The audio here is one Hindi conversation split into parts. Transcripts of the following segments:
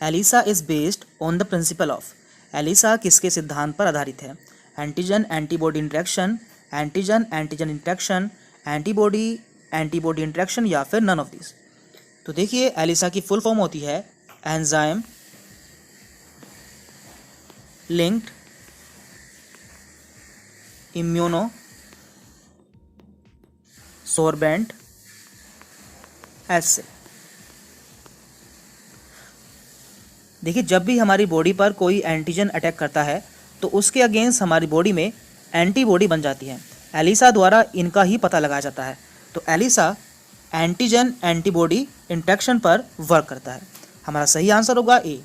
Elisa is based on the principle of, ELISA किसके सिद्धांत पर आधारित है? Antigen antibody interaction, antigen antigen interaction, antibody antibody interaction या फिर नन ऑफ दिस। तो देखिए एलिसा की फुल फॉर्म होती है एंजाइम लिंक्ड इम्यूनो सोर्बेंट एसिड। देखिए जब भी हमारी बॉडी पर कोई एंटीजन अटैक करता है तो उसके अगेंस्ट हमारी बॉडी में एंटीबॉडी बन जाती है। एलिसा द्वारा इनका ही पता लगाया जाता है। तो एलिसा एंटीजन एंटीबॉडी इंटरेक्शन पर वर्क करता है। हमारा सही आंसर होगा ए।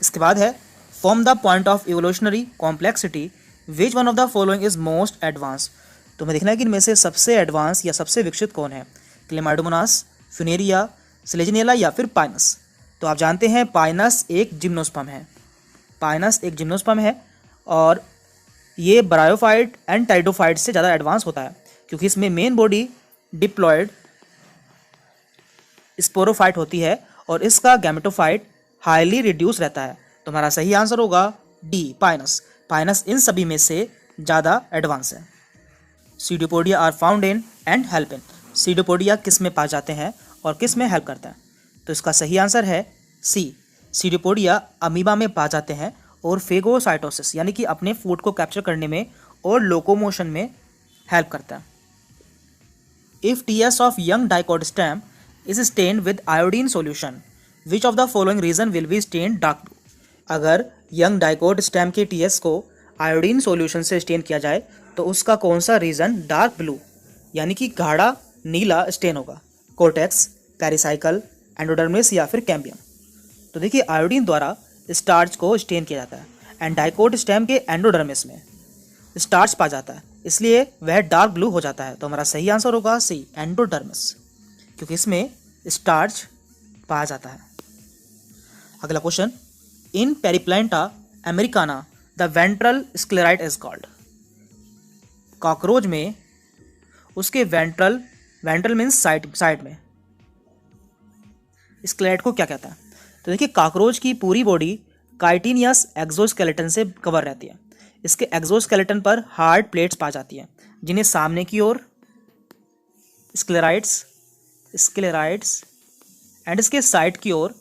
इसके बाद है from the point of evolutionary complexity which one of the following is most advance. तो हमें देखना है कि इनमें से सबसे एडवांस या सबसे विकसित कौन है? क्लेमाइडोमोनास, फ्यूनेरिया, सिलेजिनेला या फिर पाइनस। तो आप जानते हैं पाइनस एक जिम्नोस्पर्म है। पाइनस एक जिम्नोस्पर्म है और ये ब्रायोफाइट एंड टाइडोफाइट से ज़्यादा एडवांस होता है क्योंकि इसमें मेन बॉडी डिप्लॉयड स्पोरोफाइट होती है और इसका गैमेटोफाइट हाईली रिड्यूस रहता है। तो हमारा सही आंसर होगा डी पाइनस। पाइनस इन सभी में से ज़्यादा एडवांस है। Pseudopodia are found in and help in. Pseudopodia किस में पाए जाते हैं और किस में हेल्प करते हैं? तो इसका सही आंसर है सी। सीडोपोडिया अमीबा में पाए जाते हैं और फेगोसाइटोसिस यानी कि अपने फूड को कैप्चर करने में और लोकोमोशन में हेल्प करता है। If TS of young dicot stem is stained with iodine solution which of the following region will be stained dark blue. अगर यंग डाइकोट स्टेम के टीएस को आयोडीन सॉल्यूशन से स्टेन किया जाए तो उसका कौन सा रीजन डार्क ब्लू यानी कि गाढ़ा नीला स्टेन होगा? कोर्टेक्स, पेरिसाइकल, एंडोडर्मिस या फिर कैम्बियम। तो देखिए आयोडीन द्वारा स्टार्च को स्टेन किया जाता है एंड डाइकोट स्टेम के एंडोडर्मिस में स्टार्च पा जाता है इसलिए वह डार्क ब्लू हो जाता है। तो हमारा सही आंसर होगा सी एंडोडर्मिस क्योंकि इसमें स्टार्च पाया जाता है। अगला question, in periplaneta americana the ventral sclerite is called. Cockroach में उसके वेंट्रल मीन्स साइड में स्केलेट को क्या कहता है? तो देखिए कॉकरोच की पूरी बॉडी काइटिनियस एक्सोस्केलेटन से कवर रहती है। इसके एक्सोस्केलेटन पर हार्ड प्लेट्स पाई जाती हैं जिन्हें सामने की ओर स्क्लेराइट्स एंड इसके साइड की ओर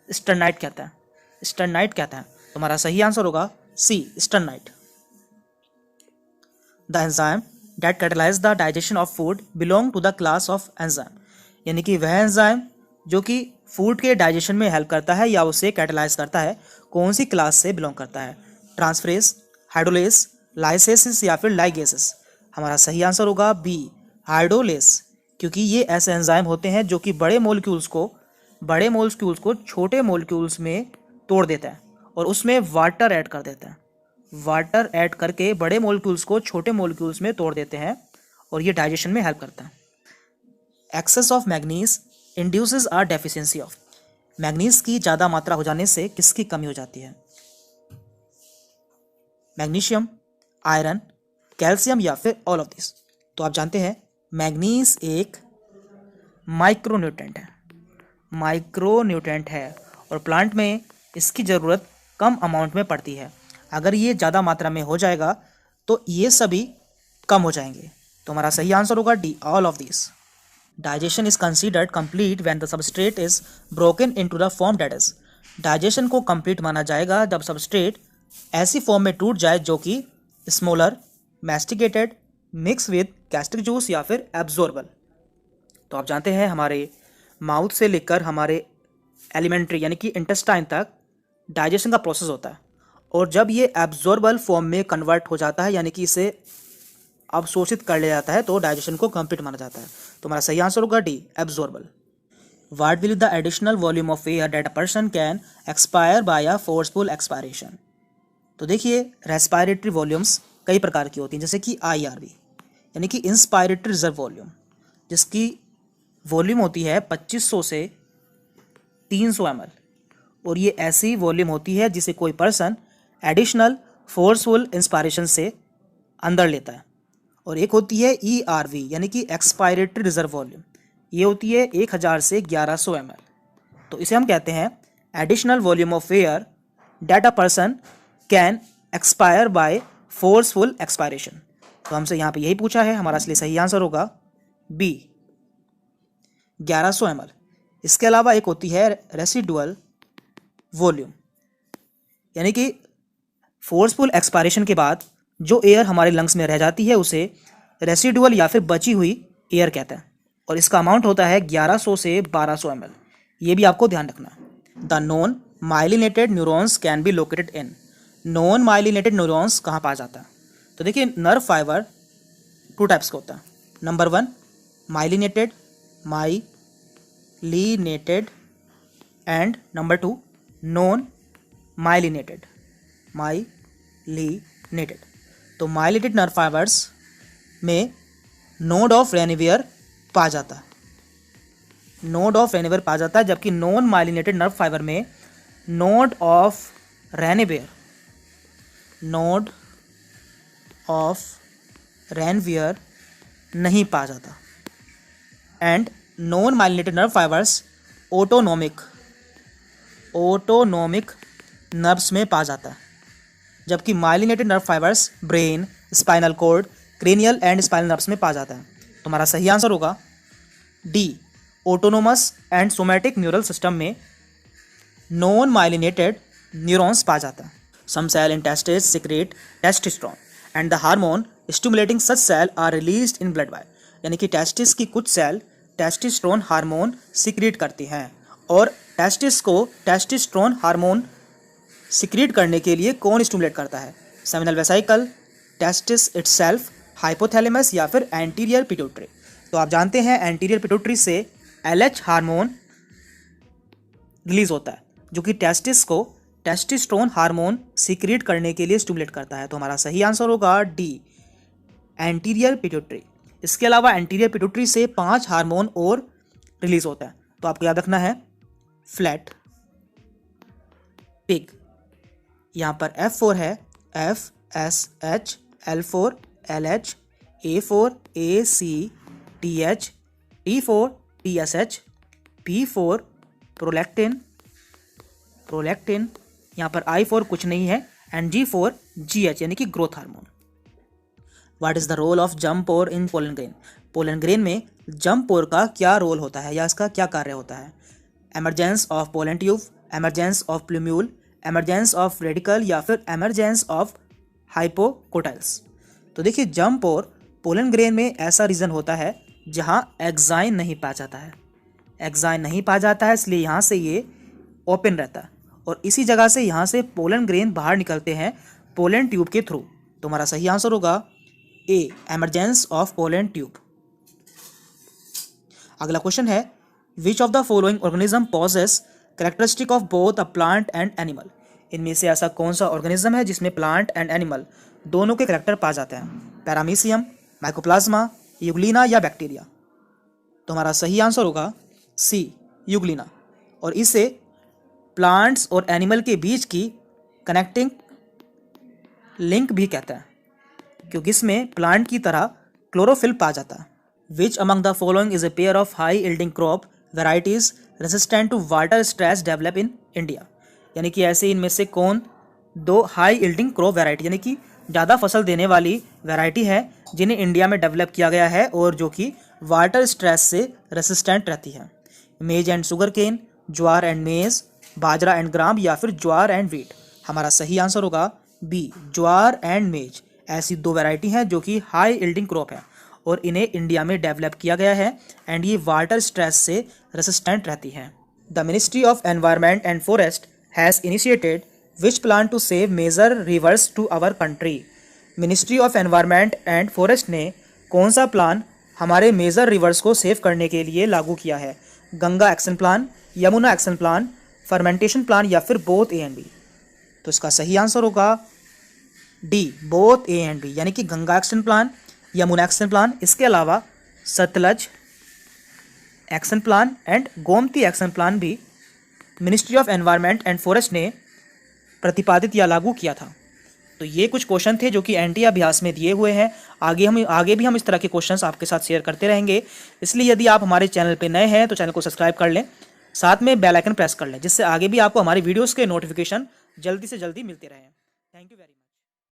स्टर्नाइट कहता है। तो हमारा सही आंसर होगा C sternite. The enzyme that catalyse the digestion of food belong to the class of enzyme यानी कि वह एंजाइम जो कि फूड के डाइजेशन में हेल्प करता है या उसे कैटलाइज करता है कौन सी क्लास से बिलोंग करता है? ट्रांसफरेज, हाइड्रोलेस, लाइसेसिस या फिर लाइगेसिस। हमारा सही आंसर होगा बी हाइड्रोलेस क्योंकि ये ऐसे एंजाइम होते हैं जो कि बड़े मोलिक्यूल्स को छोटे मोलिक्यूल्स में तोड़ देता है और उसमें वाटर ऐड कर देता है। वाटर ऐड करके बड़े मोलिक्यूल्स को छोटे मोलिक्यूल्स में तोड़ देते हैं और ये डाइजेशन में हेल्प करता है। Excess of manganese induces are deficiency of. Manganese की ज़्यादा मात्रा हो जाने से किसकी कमी हो जाती है? मैग्नीशियम, आयरन, कैल्शियम या फिर ऑल ऑफ दिस। तो आप जानते हैं मैग्नीज एक माइक्रोन्यूट्रेंट है और प्लांट में इसकी ज़रूरत कम अमाउंट में पड़ती है। अगर ये ज़्यादा मात्रा में हो जाएगा तो ये सभी कम हो जाएंगे। तो हमारा सही आंसर होगा D all of this. Digestion is considered complete when the substrate is broken into the form that is. Digestion को कंप्लीट माना जाएगा जब सबस्ट्रेट ऐसी फॉर्म में टूट जाए जो कि smaller, masticated, mix with gastric juice या फिर एब्जॉर्बल। तो आप जानते हैं हमारे माउथ से लेकर हमारे एलिमेंट्री यानी कि इंटेस्टाइन तक डाइजेशन का प्रोसेस होता है और जब ये एब्जॉर्बल फॉर्म में कन्वर्ट हो जाता है यानी कि इसे अवशोषित कर लिया जाता है तो डाइजेशन को कंप्लीट माना जाता है। तो हमारा सही आंसर होगा D absorbable. What will the additional volume of air that a person can expire by a forceful expiration. तो देखिए रेस्पिरेटरी वॉल्यूम्स कई प्रकार की होती हैं जैसे कि IRV यानी कि इंस्पायरेटरी रिजर्व वॉल्यूम जिसकी वॉल्यूम होती है 2500 से 300 ml और ये ऐसी वॉल्यूम होती है जिसे कोई पर्सन एडिशनल फोर्सफुल इंस्पायरेशन से अंदर लेता है। और एक होती है ERV यानी कि एक्सपायरेटरी रिजर्व वॉल्यूम, ये होती है 1000 से 1100 ml। तो इसे हम कहते हैं additional volume of air that a person can expire by forceful expiration. तो हमसे यहाँ पे यही पूछा है, हमारा इसलिए सही आंसर होगा बी 1100 ml। इसके अलावा एक होती है रेसिडुअल वॉल्यूम, यानी कि फोर्सफुल एक्सपायरेशन के बाद जो एयर हमारे लंग्स में रह जाती है उसे रेसिडुअल या फिर बची हुई एयर कहते हैं, और इसका अमाउंट होता है 1100 से 1200 ml। ये भी आपको ध्यान रखना है। The non myelinated neurons can be located in. Non myelinated neurons कहाँ पाया जाता है? तो देखिए नर्व फाइबर टू टाइप्स का होता है। Number 1 myelinated, myelinated, and number 2 non myelinated, myelinated. तो माइलिनेटेड नर्व फाइबर्स में नोड ऑफ रेनिवियर पाया जाता है, नोड ऑफ रेनिवियर पाया जाता है, जबकि नॉन माइलिनेटेड नर्व फाइबर में node of Ranvier, node of Ranvier नहीं पाया जाता। And non myelinated nerve fibres autonomic nerves में पाया जाता है, जबकि myelinated nerve fibres brain, spinal cord, cranial and spinal nerves में पाया जाता है। तो हमारा सही आंसर होगा D autonomous and somatic neural system में नॉन माइलिनेटेड न्यूरॉन्स पाया जाता है। Some cell in testis secrete testosterone and the hormone stimulating such cell are released in blood by. यानी कि टेस्टिस की कुछ सेल टेस्टोस्टेरोन हार्मोन सिक्रेट करती हैं, और टेस्टिस को टेस्टोस्टेरोन हार्मोन सिक्रेट करने के लिए कौन स्टिमुलेट करता है? Seminal vesicle, testis itself, hypothalamus या फिर एंटीरियर पिट्यूटरी। तो आप जानते हैं एंटीरियर पिट्यूटरी से LH हार्मोन रिलीज होता है, जो कि टेस्टिस को टेस्टोस्टेरोन हार्मोन सीक्रेट करने के लिए स्टिमुलेट करता है। तो हमारा सही आंसर होगा डी एंटीरियर पिट्यूटरी। इसके अलावा एंटीरियर पिट्यूटरी से 5 हार्मोन और रिलीज होता है। तो आपको याद रखना है फ्लैट, पिग, यहाँ पर F4 है, FSH, L4 LH, A4 AC TH, T4 TSH, P4 prolactin, यहाँ पर I4 कुछ नहीं है, एंड G4 GH यानी कि growth hormone. What is the role of germ pore in pollen grain? Pollen grain में जम्पोर का क्या रोल होता है या इसका क्या कार्य होता है? Emergence of pollen tube, emergence of plumule, emergence of radical या फिर एमरजेंस ऑफ हाइपोकोटाइल्स। तो देखिए जम्पोर पोलन ग्रेन में ऐसा रीजन होता है जहां एक्साइन नहीं पाया जाता है, एक्साइन नहीं पाया जाता है, इसलिए यहाँ से ये ओपन रहता है, और इसी जगह से यहाँ से पोलन ग्रेन बाहर निकलते हैं पोलन ट्यूब के थ्रू। तो हमारा सही आंसर होगा ए एमरजेंस ऑफ पोलन ट्यूब। अगला क्वेश्चन है विच of the following organism possesses characteristic of both a plant and animal? इनमें से ऐसा कौन सा ऑर्गेनिज्म है जिसमें प्लांट एंड एनिमल दोनों के कैरेक्टर पाए जाते हैं? पैरामीशियम, माइकोप्लाज्मा, यूग्लिना या बैक्टीरिया? तो हमारा सही आंसर होगा सी यूग्लिना, और इसे प्लांट्स और एनिमल के बीच की कनेक्टिंग लिंक भी कहते हैं, क्योंकि इसमें प्लांट की तरह क्लोरोफिल पाया जाता है। Which among the following is a pair of high yielding crop varieties resistant to water stress develop in India? यानी कि ऐसे इनमें से कौन 2 हाई यील्डिंग क्रॉप वेराइटी यानी कि ज़्यादा फसल देने वाली वेराइटी है जिन्हें इंडिया में डेवलप किया गया है और जो कि वाटर स्ट्रेस से रेसिस्टेंट रहती है? Maize and sugarcane, jowar and maize, bajra and ग्राम या फिर ज्वार एंड वीट? हमारा सही आंसर होगा बी ज्वार एंड मेज। ऐसी 2 वैरायटी हैं जो कि हाई यील्डिंग क्रॉप है और इन्हें इंडिया में डेवलप किया गया है, एंड ये वाटर स्ट्रेस से रेसिस्टेंट रहती हैं। The ministry of environment and forest has initiated which plan to save major rivers to our country? Ministry of environment and forest ने कौन सा प्लान हमारे मेजर रिवर्स को सेव करने के लिए लागू किया है? Ganga action plan, Yamuna action plan, fermentation plan या फिर बोथ ए एंड बी? तो इसका सही आंसर होगा D both A and B, यानी कि Ganga action plan, Yamuna action plan, इसके अलावा Sutlej action plan and Gomti action plan भी ministry of environment and forest ने प्रतिपादित या लागू किया था। तो ये कुछ क्वेश्चन थे जो कि एनटीए अभ्यास में दिए हुए हैं। आगे भी हम इस तरह के क्वेश्चंस आपके साथ शेयर करते रहेंगे, इसलिए यदि आप हमारे चैनल पे नए हैं तो चैनल को सब्सक्राइब कर लें साथ में बेल आइकन प्रेस कर लें, जिससे आगे भी आपको हमारी वीडियोस के नोटिफिकेशन जल्दी से जल्दी मिलते रहें। Thank you very much.